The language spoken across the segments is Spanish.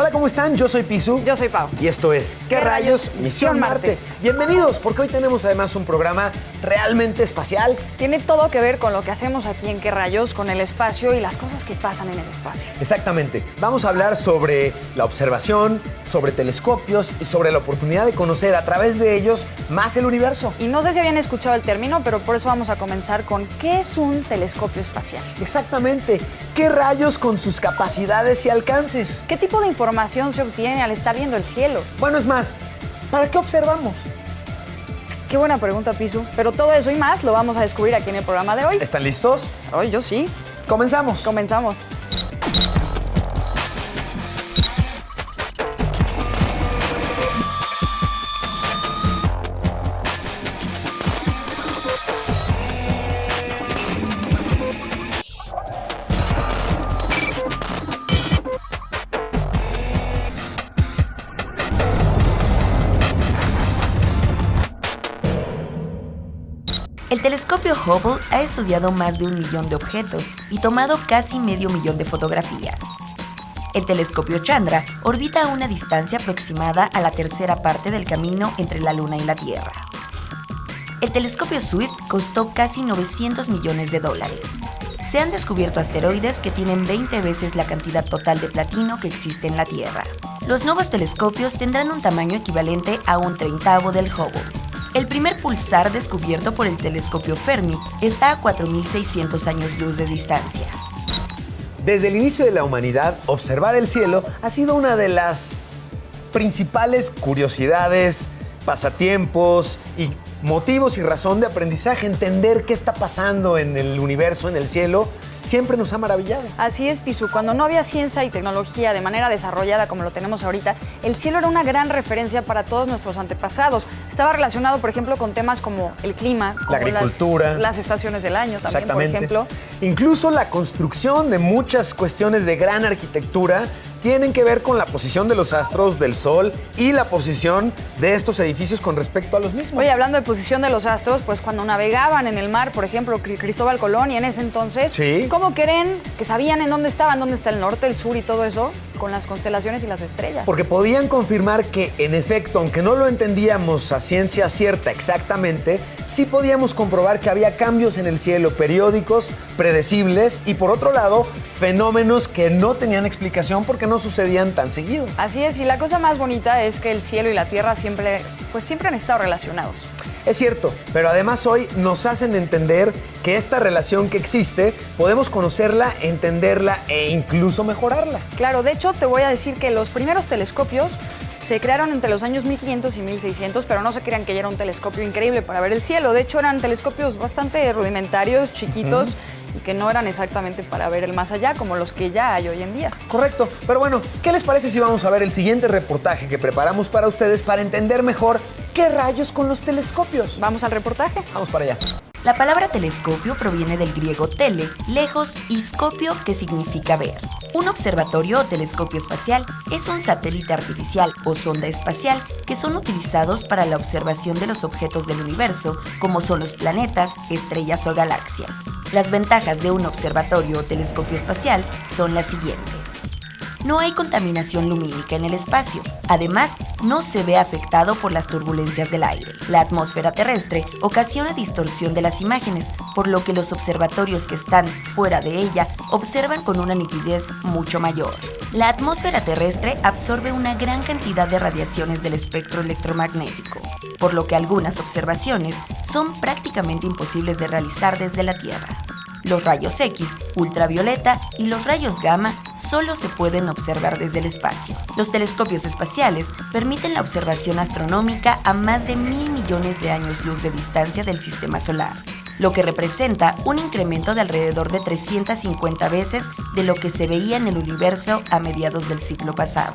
Hola, ¿cómo están? Yo soy Pisu. Yo soy Pau. Y esto es ¿Qué rayos? Misión Marte. Bienvenidos, porque hoy tenemos además un programa realmente espacial. Tiene todo que ver con lo que hacemos aquí en ¿Qué rayos? Con el espacio y las cosas que pasan en el espacio. Exactamente. Vamos a hablar sobre la observación, sobre telescopios y sobre la oportunidad de conocer a través de ellos más el universo. Y no sé si habían escuchado el término, pero por eso vamos a comenzar con ¿qué es un telescopio espacial? Exactamente. ¿Qué rayos con sus capacidades y alcances? ¿Qué tipo de información se obtiene al estar viendo el cielo? Bueno, es más, ¿para qué observamos? Qué buena pregunta, Pisu. Pero todo eso y más lo vamos a descubrir aquí en el programa de hoy. ¿Están listos? Hoy yo sí. Comenzamos. Comenzamos. El telescopio Hubble ha estudiado más de 1 millón de objetos y tomado casi medio millón de fotografías. El telescopio Chandra orbita a una distancia aproximada a la tercera parte del camino entre la Luna y la Tierra. El telescopio Swift costó casi 900 millones de dólares. Se han descubierto asteroides que tienen 20 veces la cantidad total de platino que existe en la Tierra. Los nuevos telescopios tendrán un tamaño equivalente a 1/30 del Hubble. El primer pulsar descubierto por el telescopio Fermi está a 4.600 años luz de distancia. Desde el inicio de la humanidad, observar el cielo ha sido una de las principales curiosidades, pasatiempos y motivos y razón de aprendizaje. Entender qué está pasando en el universo, en el cielo, siempre nos ha maravillado. Así es, Pisu. Cuando no había ciencia y tecnología de manera desarrollada como lo tenemos ahorita, el cielo era una gran referencia para todos nuestros antepasados. Estaba relacionado, por ejemplo, con temas como el clima, como la agricultura, las estaciones del año también, exactamente, por ejemplo. Incluso la construcción de muchas cuestiones de gran arquitectura tienen que ver con la posición de los astros, del sol y la posición de estos edificios con respecto a los mismos. Oye, hablando de posición de los astros, pues cuando navegaban en el mar, por ejemplo, Cristóbal Colón y en ese entonces, ¿sí? ¿Cómo creen que sabían en dónde estaban, dónde está el norte, el sur y todo eso? Con las constelaciones y las estrellas. Porque podían confirmar que, en efecto, aunque no lo entendíamos a ciencia cierta exactamente, sí podíamos comprobar que había cambios en el cielo periódicos, predecibles y, por otro lado, fenómenos que no tenían explicación porque no sucedían tan seguido. Así es, y la cosa más bonita es que el cielo y la tierra siempre han estado relacionados. Es cierto, pero además hoy nos hacen entender que esta relación que existe, podemos conocerla, entenderla e incluso mejorarla. Claro, de hecho te voy a decir que los primeros telescopios se crearon entre los años 1500 y 1600, pero no se crean que ya era un telescopio increíble para ver el cielo. De hecho eran telescopios bastante rudimentarios, chiquitos, y que no eran exactamente para ver el más allá como los que ya hay hoy en día. Correcto, pero bueno, ¿qué les parece si vamos a ver el siguiente reportaje que preparamos para ustedes para entender mejor qué rayos con los telescopios? ¿Vamos al reportaje? Vamos para allá. La palabra telescopio proviene del griego tele, lejos, y scopio, que significa ver. Un observatorio o telescopio espacial es un satélite artificial o sonda espacial que son utilizados para la observación de los objetos del universo, como son los planetas, estrellas o galaxias. Las ventajas de un observatorio o telescopio espacial son las siguientes. No hay contaminación lumínica en el espacio. Además, no se ve afectado por las turbulencias del aire. La atmósfera terrestre ocasiona distorsión de las imágenes, por lo que los observatorios que están fuera de ella observan con una nitidez mucho mayor. La atmósfera terrestre absorbe una gran cantidad de radiaciones del espectro electromagnético, por lo que algunas observaciones son prácticamente imposibles de realizar desde la Tierra. Los rayos X, ultravioleta y los rayos gamma solo se pueden observar desde el espacio. Los telescopios espaciales permiten la observación astronómica a más de 1.000 millones de años luz de distancia del sistema solar, lo que representa un incremento de alrededor de 350 veces de lo que se veía en el universo a mediados del siglo pasado.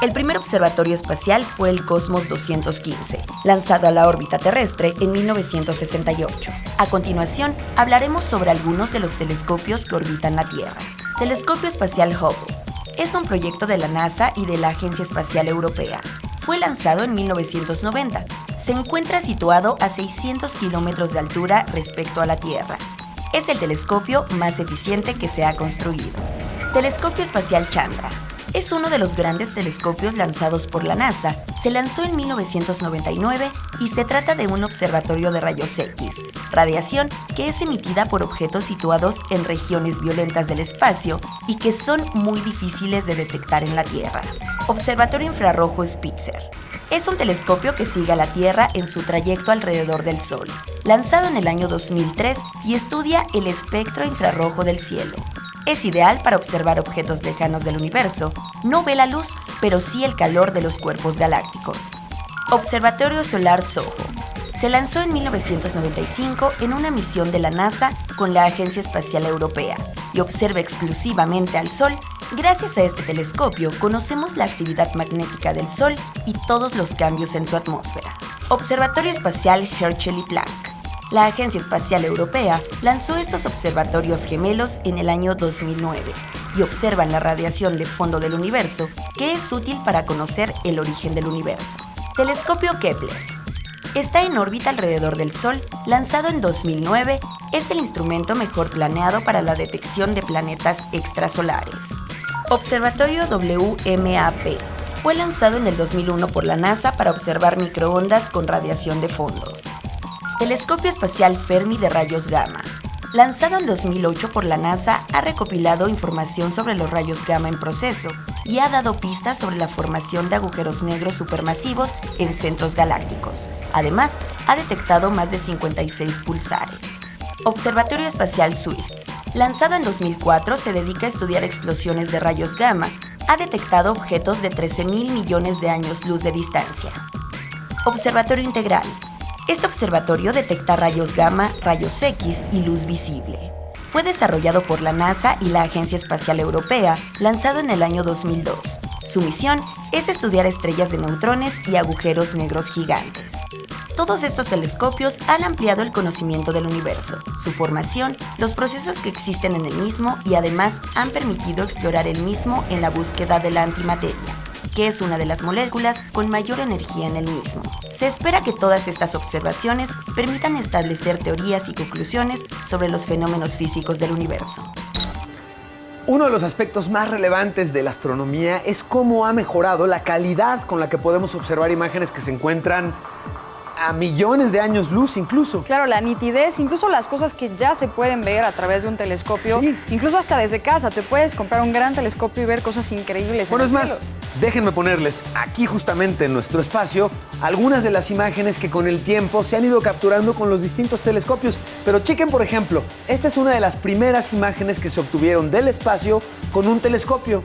El primer observatorio espacial fue el Cosmos 215, lanzado a la órbita terrestre en 1968. A continuación, hablaremos sobre algunos de los telescopios que orbitan la Tierra. Telescopio Espacial Hubble. Es un proyecto de la NASA y de la Agencia Espacial Europea. Fue lanzado en 1990. Se encuentra situado a 600 kilómetros de altura respecto a la Tierra. Es el telescopio más eficiente que se ha construido. Telescopio Espacial Chandra. Es uno de los grandes telescopios lanzados por la NASA. Se lanzó en 1999 y se trata de un observatorio de rayos X, radiación que es emitida por objetos situados en regiones violentas del espacio y que son muy difíciles de detectar en la Tierra. Observatorio Infrarrojo Spitzer. Es un telescopio que sigue a la Tierra en su trayecto alrededor del Sol, lanzado en el año 2003 y estudia el espectro infrarrojo del cielo. Es ideal para observar objetos lejanos del universo. No ve la luz, pero sí el calor de los cuerpos galácticos. Observatorio Solar SOHO. Se lanzó en 1995 en una misión de la NASA con la Agencia Espacial Europea y observa exclusivamente al Sol. Gracias a este telescopio conocemos la actividad magnética del Sol y todos los cambios en su atmósfera. Observatorio Espacial Herschel y Planck. La Agencia Espacial Europea lanzó estos observatorios gemelos en el año 2009 y observan la radiación de fondo del universo, que es útil para conocer el origen del universo. Telescopio Kepler. Está en órbita alrededor del Sol, lanzado en 2009, es el instrumento mejor planeado para la detección de planetas extrasolares. Observatorio WMAP. Fue lanzado en el 2001 por la NASA para observar microondas con radiación de fondo. Telescopio Espacial Fermi de rayos gamma. Lanzado en 2008 por la NASA, ha recopilado información sobre los rayos gamma en proceso y ha dado pistas sobre la formación de agujeros negros supermasivos en centros galácticos. Además, ha detectado más de 56 pulsares. Observatorio Espacial Swift. Lanzado en 2004, se dedica a estudiar explosiones de rayos gamma. Ha detectado objetos de 13.000 millones de años luz de distancia. Observatorio Integral. Este observatorio detecta rayos gamma, rayos X y luz visible. Fue desarrollado por la NASA y la Agencia Espacial Europea, lanzado en el año 2002. Su misión es estudiar estrellas de neutrones y agujeros negros gigantes. Todos estos telescopios han ampliado el conocimiento del universo, su formación, los procesos que existen en el mismo y además han permitido explorar el mismo en la búsqueda de la antimateria, que es una de las moléculas con mayor energía en el mismo. Se espera que todas estas observaciones permitan establecer teorías y conclusiones sobre los fenómenos físicos del universo. Uno de los aspectos más relevantes de la astronomía es cómo ha mejorado la calidad con la que podemos observar imágenes que se encuentran a millones de años luz incluso. Claro, la nitidez, incluso las cosas que ya se pueden ver a través de un telescopio, Sí. incluso hasta desde casa, te puedes comprar un gran telescopio y ver cosas increíbles. Bueno, en es el más, cielo. déjenme ponerles aquí justamente en nuestro espacio algunas de las imágenes que con el tiempo se han ido capturando con los distintos telescopios. Pero chequen, por ejemplo, esta es una de las primeras imágenes que se obtuvieron del espacio con un telescopio.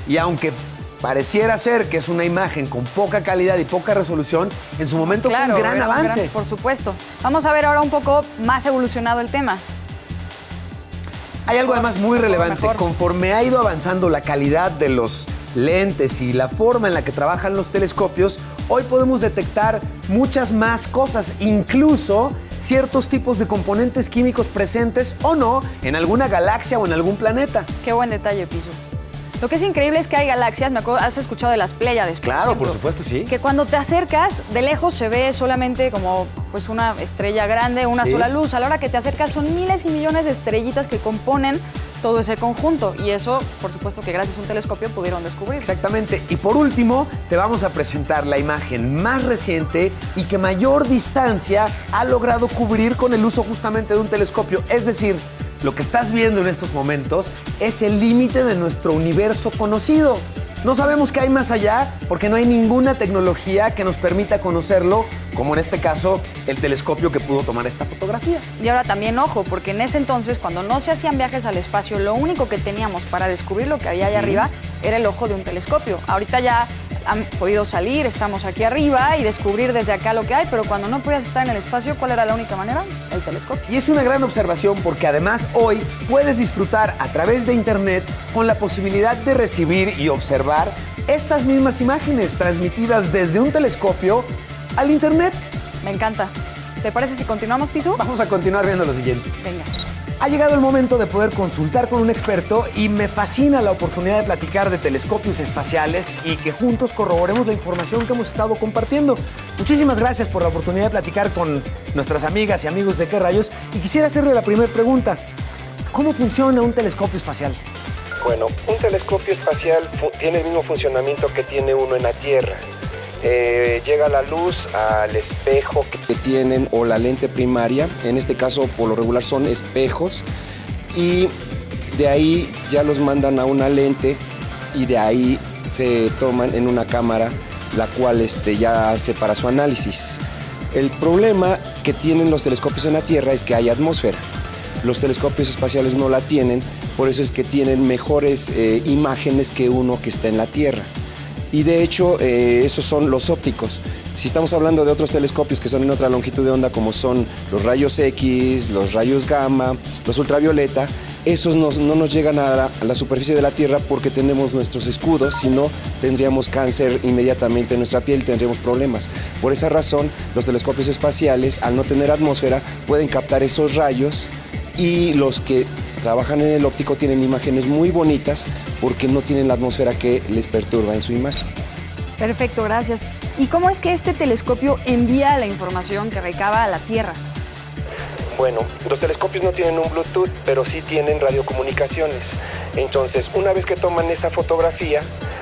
Y aunque pareciera ser que es una imagen con poca calidad y poca resolución, en su momento Claro, fue un gran era avance. por supuesto. Vamos a ver ahora un poco más evolucionado el tema. Hay algo además muy Mejor, relevante. mejor. Conforme ha ido avanzando la calidad de los lentes y la forma en la que trabajan los telescopios, hoy podemos detectar muchas más cosas, incluso ciertos tipos de componentes químicos presentes o no en alguna galaxia o en algún planeta. Qué buen detalle, Piso. Lo que es increíble es que hay galaxias, me acuerdo, has escuchado de las Pléyades. Claro, por ejemplo, supuesto, sí. Que cuando te acercas, de lejos se ve solamente como pues una estrella grande, una Sí. sola luz. A la hora que te acercas son miles y millones de estrellitas que componen todo ese conjunto. Y eso, por supuesto que gracias a un telescopio pudieron descubrir. Exactamente. Y por último, te vamos a presentar la imagen más reciente y que mayor distancia ha logrado cubrir con el uso justamente de un telescopio. Es decir, lo que estás viendo en estos momentos es el límite de nuestro universo conocido. No sabemos qué hay más allá porque no hay ninguna tecnología que nos permita conocerlo, como en este caso el telescopio que pudo tomar esta fotografía. Y ahora también, ojo, porque en ese entonces, cuando no se hacían viajes al espacio, lo único que teníamos para descubrir lo que había allá arriba era el ojo de un telescopio. Ahorita ya han podido salir, estamos aquí arriba y descubrir desde acá lo que hay, pero cuando no podías estar en el espacio, ¿cuál era la única manera? El telescopio. Y es una gran observación porque además hoy puedes disfrutar a través de internet con la posibilidad de recibir y observar estas mismas imágenes transmitidas desde un telescopio al internet. Me encanta. ¿Te parece si continuamos, Piso? Vamos a continuar viendo lo siguiente. Venga. Ha llegado el momento de poder consultar con un experto y me fascina la oportunidad de platicar de telescopios espaciales y que juntos corroboremos la información que hemos estado compartiendo. Muchísimas gracias por la oportunidad de platicar con nuestras amigas y amigos de ¿Qué rayos? Y quisiera hacerle la primera pregunta. ¿Cómo funciona un telescopio espacial? Bueno, un telescopio espacial tiene el mismo funcionamiento que tiene uno en la Tierra. Llega la luz al espejo que tienen o la lente primaria, en este caso por lo regular son espejos, y de ahí ya los mandan a una lente y de ahí se toman en una cámara, la cual ya hace para su análisis. El problema que tienen los telescopios en la Tierra es que hay atmósfera. Los telescopios espaciales no la tienen, por eso es que tienen mejores imágenes que uno que está en la Tierra. Y de hecho, esos son los ópticos. Si estamos hablando de otros telescopios que son en otra longitud de onda, como son los rayos X, los rayos gamma, los ultravioleta, esos no nos llegan a la superficie de la Tierra porque tenemos nuestros escudos, si no tendríamos cáncer inmediatamente en nuestra piel, tendríamos problemas. Por esa razón, los telescopios espaciales, al no tener atmósfera, pueden captar esos rayos, y los que trabajan en el óptico tienen imágenes muy bonitas porque no tienen la atmósfera que les perturba en su imagen. Perfecto, gracias. ¿Y cómo es que este telescopio envía la información que recaba a la Tierra? Bueno, los telescopios no tienen un Bluetooth, pero sí tienen radiocomunicaciones. Entonces, una vez que toman esta fotografía,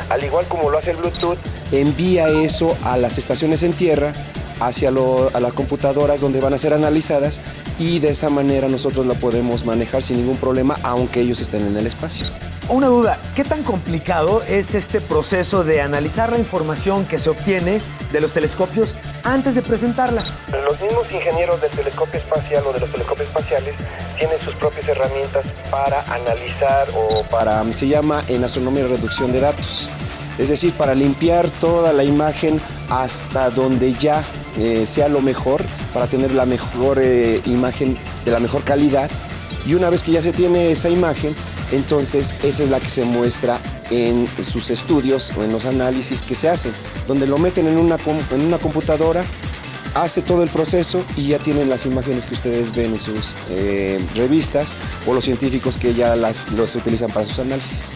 al igual como lo hace el Bluetooth, envía eso a las estaciones en tierra, a las computadoras donde van a ser analizadas, y de esa manera nosotros la podemos manejar sin ningún problema, aunque ellos estén en el espacio. Una duda, ¿qué tan complicado es este proceso de analizar la información que se obtiene de los telescopios antes de presentarla? Los mismos ingenieros del telescopio espacial o de los telescopios espaciales tienen sus propias herramientas para analizar se llama en astronomía reducción de datos. Es decir, para limpiar toda la imagen hasta donde ya sea lo mejor, para tener la mejor imagen de la mejor calidad. Y una vez que ya se tiene esa imagen, entonces esa es la que se muestra en sus estudios o en los análisis que se hacen, donde lo meten en una computadora, hace todo el proceso y ya tienen las imágenes que ustedes ven en sus revistas, o los científicos que ya los utilizan para sus análisis.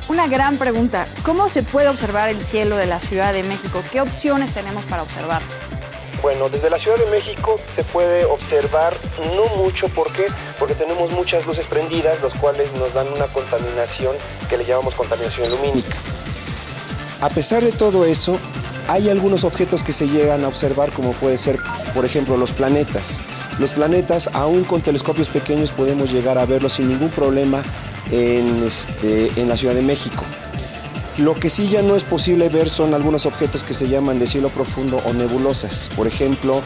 Una gran pregunta. ¿Cómo se puede observar el cielo de la Ciudad de México? ¿Qué opciones tenemos para observarlo? Bueno, desde la Ciudad de México se puede observar no mucho. ¿Por qué? Porque tenemos muchas luces prendidas, los cuales nos dan una contaminación que le llamamos contaminación lumínica. A pesar de todo eso, hay algunos objetos que se llegan a observar, como puede ser, por ejemplo, los planetas. Los planetas, aún con telescopios pequeños, podemos llegar a verlos sin ningún problema en la Ciudad de México. Lo que sí ya no es posible ver son algunos objetos que se llaman de cielo profundo o nebulosas. Por ejemplo,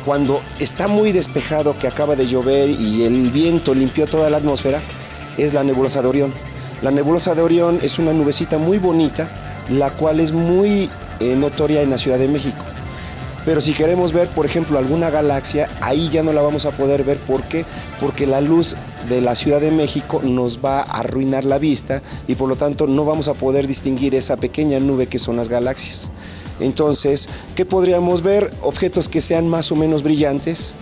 cuando está muy despejado, que acaba de llover y el viento limpió toda la atmósfera, es la nebulosa de Orión. La nebulosa de Orión es una nubecita muy bonita, la cual es muy notoria en la Ciudad de México. Pero si queremos ver, por ejemplo, alguna galaxia, ahí ya no la vamos a poder ver. ¿Por qué? Porque la luz de la Ciudad de México nos va a arruinar la vista y por lo tanto no vamos a poder distinguir esa pequeña nube que son las galaxias. Entonces, ¿qué podríamos ver? Objetos que sean más o menos brillantes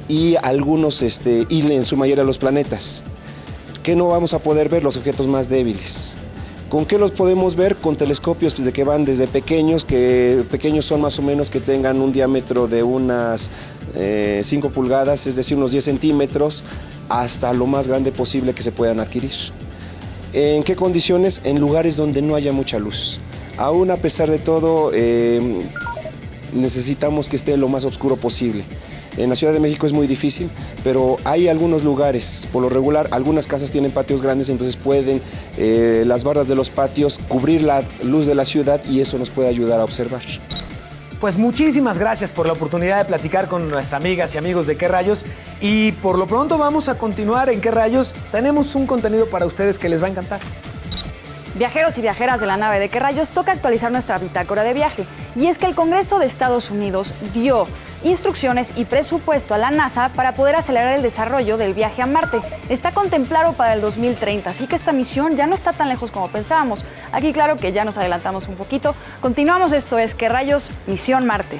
y algunos, y en su mayoría los planetas. ¿Qué no vamos a poder ver? Los objetos más débiles. ¿Con qué los podemos ver? Con telescopios que van desde pequeños, que pequeños son más o menos que tengan un diámetro de unas 5 pulgadas, es decir, unos 10 centímetros, hasta lo más grande posible que se puedan adquirir. ¿En qué condiciones? En lugares donde no haya mucha luz. Aún a pesar de todo, necesitamos que esté lo más oscuro posible. En la Ciudad de México es muy difícil, pero hay algunos lugares, por lo regular, algunas casas tienen patios grandes, entonces pueden las bardas de los patios cubrir la luz de la ciudad y eso nos puede ayudar a observar. Pues muchísimas gracias por la oportunidad de platicar con nuestras amigas y amigos de ¿Qué rayos? Y por lo pronto vamos a continuar en ¿Qué rayos? Tenemos un contenido para ustedes que les va a encantar. Viajeros y viajeras de la nave de ¿Qué rayos? Toca actualizar nuestra bitácora de viaje. Y es que el Congreso de Estados Unidos dio instrucciones y presupuesto a la NASA para poder acelerar el desarrollo del viaje a Marte. Está contemplado para el 2030, así que esta misión ya no está tan lejos como pensábamos. Aquí claro que ya nos adelantamos un poquito. Continuamos, esto es ¿Qué rayos? Misión Marte.